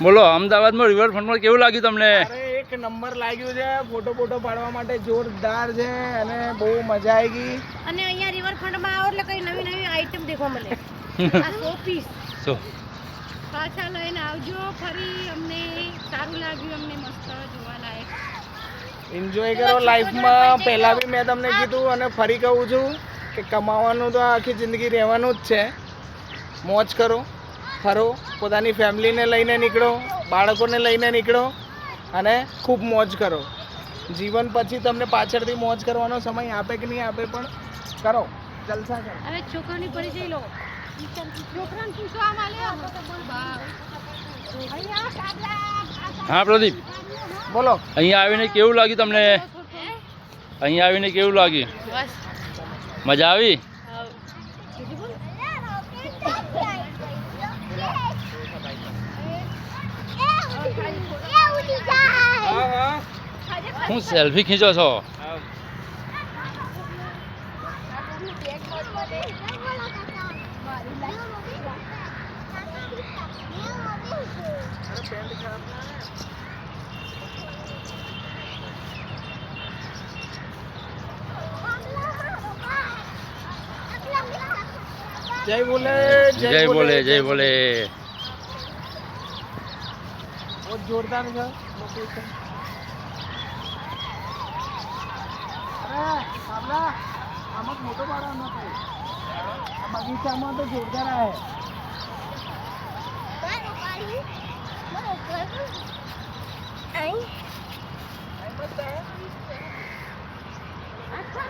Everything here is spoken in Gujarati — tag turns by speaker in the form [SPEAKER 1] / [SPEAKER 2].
[SPEAKER 1] બોલો અમદાવાદમાં રિવરફ્રન્ટમાં કેવું લાગ્યું તમને?
[SPEAKER 2] અરે એક નંબર લાગ્યું છે, ફોટો પાડવા માટે જોરદાર છે અને બહુ મજા આવી ગઈ.
[SPEAKER 3] અને અહીંયા રિવરફ્રન્ટમાં આવો એટલે કઈ નવી નવી આઈટમ દેખવા મળે. આ શોપીસ
[SPEAKER 1] સો
[SPEAKER 3] પાછા લઈને આવજો ફરી. અમને સારું લાગ્યું, અમને મસ્ત જોવાલાયક.
[SPEAKER 2] એન્જોય કરો લાઈફમાં. પહેલા બી મેં તમને કીધું અને ફરી કહું છું કે કમાવાનું તો આખી જિંદગી રહેવાનું જ છે. મોજ કરો, ફરો, પોતાની ફેમિલીને લઈને નીકળો, બાળકોને લઈને નીકળો અને ખૂબ મોજ કરો. જીવન પછી તમને પાછળથી મોજ કરવાનો સમય આપે કે નહીં આપે પણ કરો, જલસા કરો.
[SPEAKER 3] હવે છોકરાની પરિચય લો. છોકરાને પૂછો આમ આલ્યો.
[SPEAKER 1] હા પ્રદીપ,
[SPEAKER 2] બોલો.
[SPEAKER 1] અહીંયા આવીને કેવું લાગ્યું તમને? અહીંયા આવીને કેવું લાગ્યું?
[SPEAKER 3] બસ
[SPEAKER 1] મજા આવી?
[SPEAKER 2] હા હા.
[SPEAKER 1] હું સેલ્ફી ખીંચો છો?
[SPEAKER 2] જય બોલે,
[SPEAKER 1] જય બોલે, જય બોલે.
[SPEAKER 2] બહુ જોરદાર છે લોકેશન. અરે સાબલા, આમાં મોટો પાડવાનો થાય. આ બગીચામાં તો જોરદાર આવે.
[SPEAKER 3] અચ્છા